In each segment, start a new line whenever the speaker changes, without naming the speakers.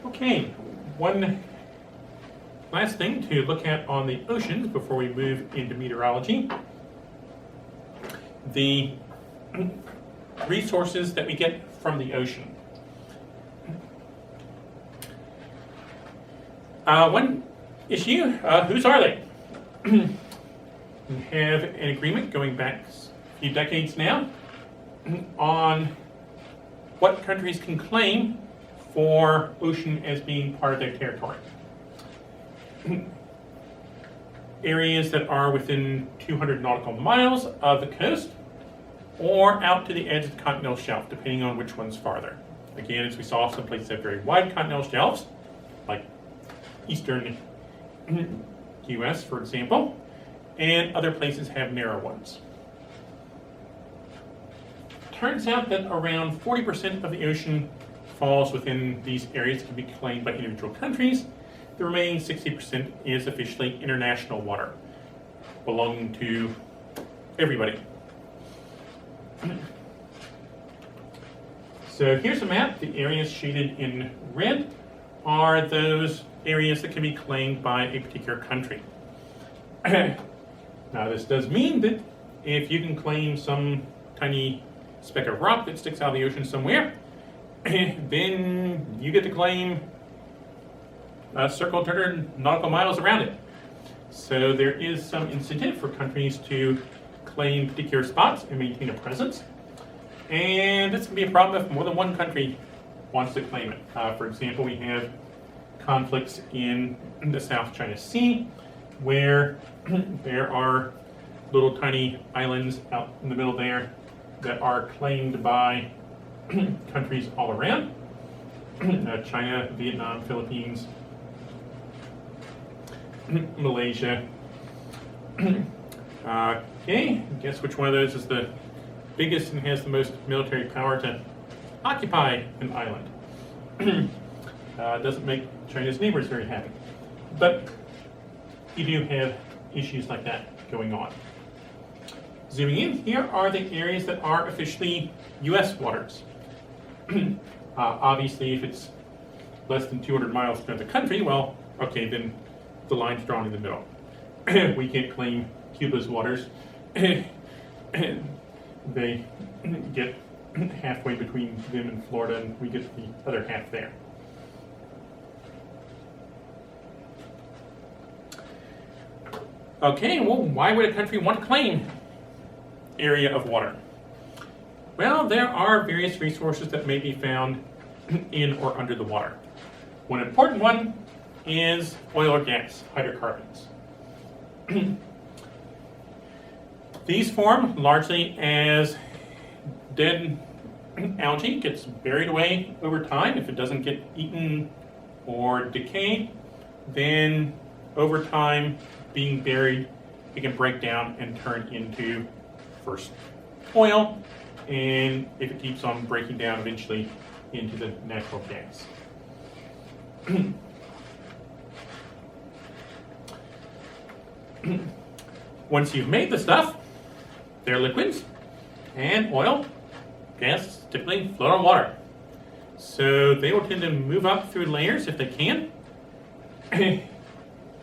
Okay, one last thing to look at on the oceans before we move into meteorology. The resources that we get from the ocean. One issue, whose are they? We have an agreement going back a few decades now on what countries can claim for ocean as being part of their territory. Areas that are within 200 nautical miles of the coast or out to the edge of the continental shelf, depending on which one's farther. Again, as we saw, some places have very wide continental shelves, like eastern US, for example, and other places have narrow ones. Turns out that around 40% of the ocean falls within these areas that can be claimed by individual countries. The remaining 60% is officially international water, belonging to everybody. So here's a map. The areas shaded in red are those areas that can be claimed by a particular country. Now this does mean that if you can claim some tiny speck of rock that sticks out of the ocean somewhere, then you get to claim a circle 200 nautical miles around it. So there is some incentive for countries to claim particular spots and maintain a presence. And this can be a problem if more than one country wants to claim it. For example, we have conflicts in the South China Sea where there are little tiny islands out in the middle there that are claimed by countries all around. China, Vietnam, Philippines, Malaysia. Okay, guess which one of those is the biggest and has the most military power to occupy an island? Doesn't make China's neighbors very happy. But you do have issues like that going on. Zooming in, here are the areas that are officially U.S. waters. Obviously, if it's less than 200 miles from the country, well, okay, then the line's drawn in the middle. We can't claim Cuba's waters. They get halfway between them and Florida, and we get the other half there. Okay, well, why would a country want to claim area of water? Well, there are various resources that may be found in or under the water. One important one is oil or gas, hydrocarbons. These form largely as dead algae gets buried away over time. If it doesn't get eaten or decayed, then over time, being buried, it can break down and turn into first oil, and if it keeps on breaking down, eventually into the natural gas. Once you've made the stuff, they're liquids, and oil, gas typically float on water. So they will tend to move up through layers if they can.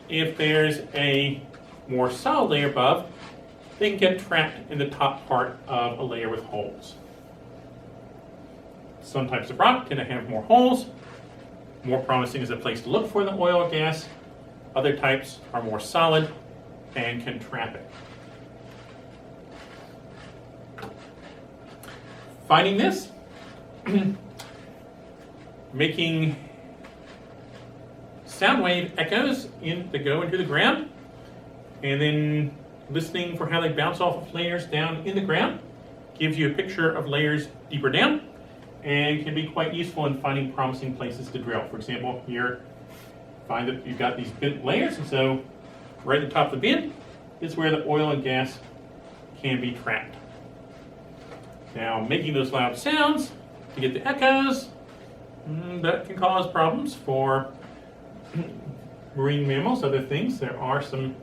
If there's a more solid layer above, they can get trapped in the top part of a layer with holes. Some types of rock tend to have more holes, more promising as a place to look for the oil or gas. Other types are more solid and can trap it. Finding this, making sound wave echoes that go into the ground, and then listening for how they bounce off of layers down in the ground gives you a picture of layers deeper down and can be quite useful in finding promising places to drill. For example, here, find that you've got these bent layers, and so right at the top of the bend is where the oil and gas can be trapped. Now, making those loud sounds to get the echoes, that can cause problems for marine mammals, other things. There are some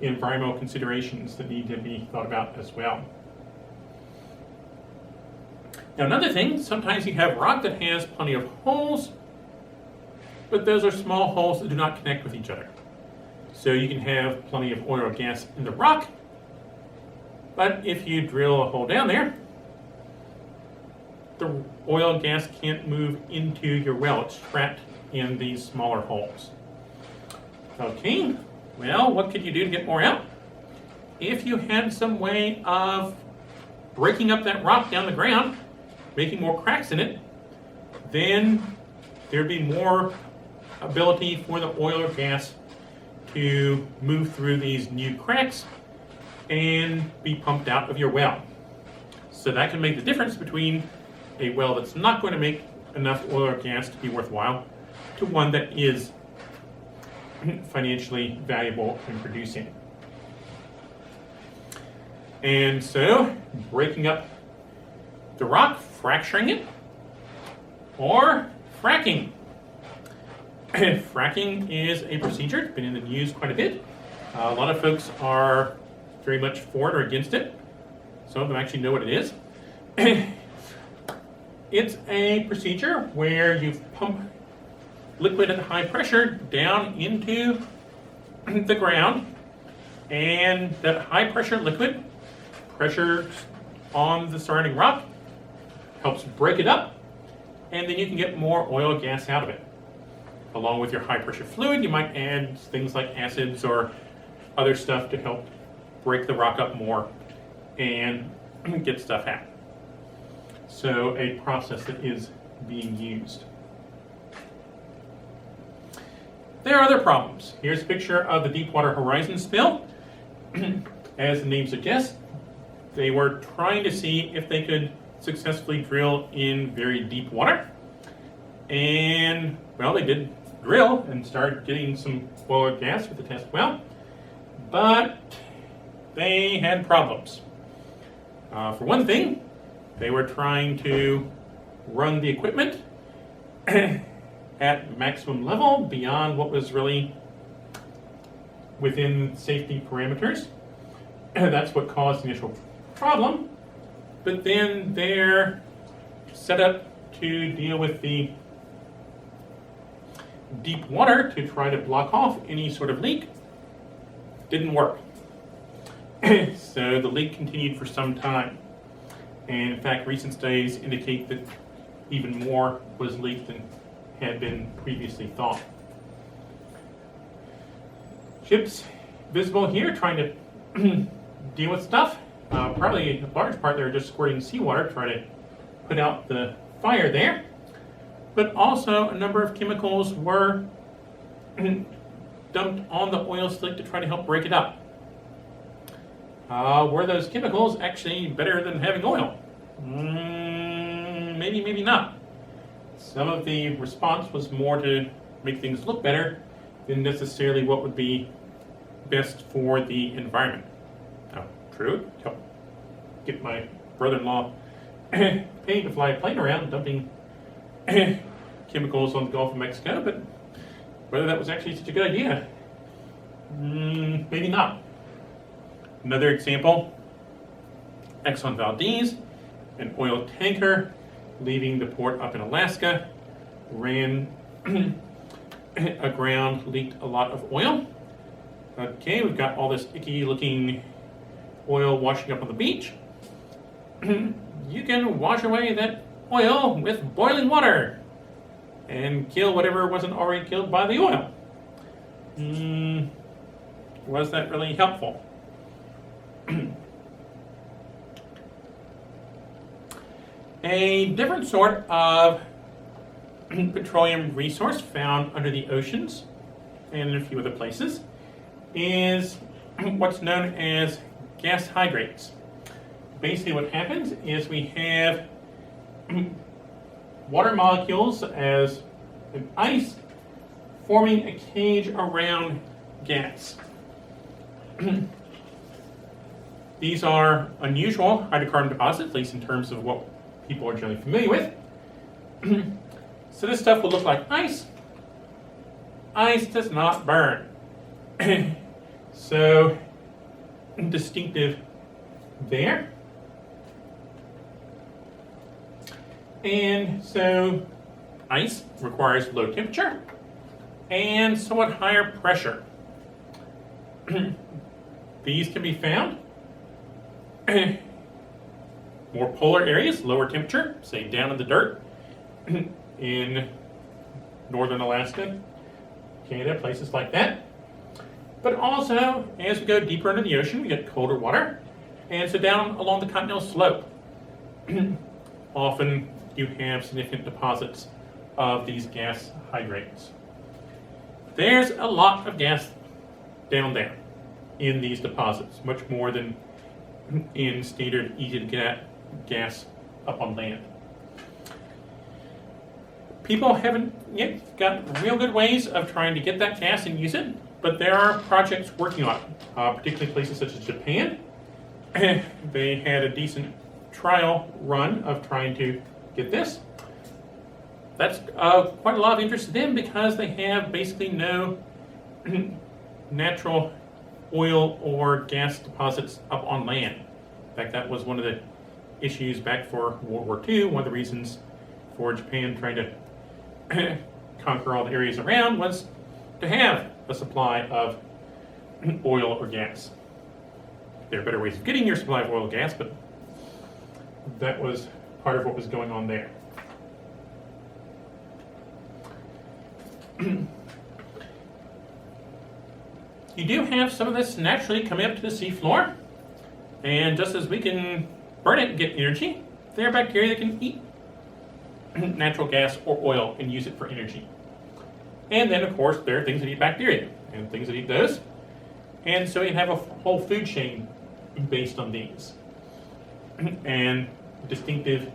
environmental considerations that need to be thought about as well. Now, another thing, sometimes you have rock that has plenty of holes, but those are small holes that do not connect with each other. So you can have plenty of oil or gas in the rock, but if you drill a hole down there, the oil and gas can't move into your well. It's trapped in these smaller holes. Okay, well, what could you do to get more out? If you had some way of breaking up that rock down the ground, making more cracks in it, then there'd be more ability for the oil or gas to move through these new cracks and be pumped out of your well. So that can make the difference between a well that's not going to make enough oil or gas to be worthwhile to one that is financially valuable in producing. And so, breaking up the rock, fracturing it, or fracking. Fracking is a procedure. It's been in the news quite a bit. A lot of folks are very much for it or against it. Some of them actually know what it is. It's a procedure where you pump liquid at high pressure down into the ground, and that high pressure liquid pressure on the surrounding rock helps break it up, and then you can get more oil and gas out of it. Along with your high pressure fluid, you might add things like acids or other stuff to help break the rock up more and get stuff out. So a process that is being used. There are other problems. Here's a picture of the Deepwater Horizon spill. As the name suggests, they were trying to see if they could successfully drill in very deep water. And, well, they did drill and start getting some oil and gas with the test well, but they had problems. For one thing, they were trying to run the equipment at maximum level beyond what was really within safety parameters. That's what caused the initial problem. But then they're set up to deal with the deep water to try to block off any sort of leak. Didn't work. So the leak continued for some time. And in fact, recent studies indicate that even more was leaked than had been previously thought. Ships visible here trying to deal with stuff. Probably in large part they're just squirting seawater to try to put out the fire there. But also a number of chemicals were dumped on the oil slick to try to help break it up. Were those chemicals actually better than having oil? Maybe, maybe not. Some of the response was more to make things look better than necessarily what would be best for the environment. Oh, true. Help get my brother-in-law paid to fly a plane around dumping chemicals on the Gulf of Mexico, but whether that was actually such a good idea, maybe not. Another example, Exxon Valdez, an oil tanker leaving the port up in Alaska, ran aground, leaked a lot of oil. Okay, we've got all this icky looking oil washing up on the beach. You can wash away that oil with boiling water and kill whatever wasn't already killed by the oil. Was that really helpful? A different sort of petroleum resource found under the oceans and in a few other places is what's known as gas hydrates. Basically what happens is we have water molecules as an ice forming a cage around gas. These are unusual hydrocarbon deposits, at least in terms of what people are generally familiar with. So this stuff will look like ice. Ice does not burn. So distinctive there. And so ice requires low temperature. and somewhat higher pressure. These can be found more polar areas, lower temperature, say down in the dirt in northern Alaska, Canada, places like that. But also, as we go deeper into the ocean, we get colder water. And so down along the continental slope, often you have significant deposits of these gas hydrates. There's a lot of gas down there in these deposits, much more than in standard easy to get at gas up on land. People haven't yet got real good ways of trying to get that gas and use it, but there are projects working on it, particularly places such as Japan. They had a decent trial run of trying to get this. That's quite a lot of interest to them because they have basically no natural oil or gas deposits up on land. In fact, that was one of the issues back for World War II. One of the reasons for Japan trying to conquer all the areas around was to have a supply of oil or gas. There are better ways of getting your supply of oil and gas, but that was part of what was going on there. You do have some of this naturally coming up to the seafloor, and just as we can burn it and get energy, there are bacteria that can eat natural gas or oil and use it for energy. And then, of course, there are things that eat bacteria and things that eat those. And so you have a whole food chain based on these. And distinctive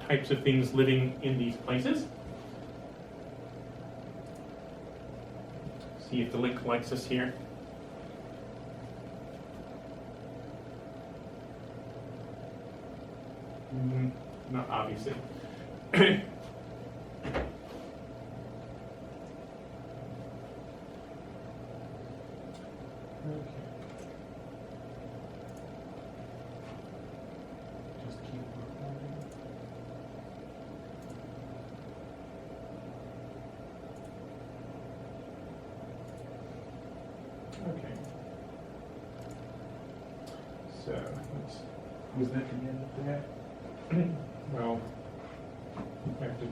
types of things living in these places. See if the link likes us here. Not obviously. Okay. Just keep recording. Okay. So was that the end of that? Well, I have to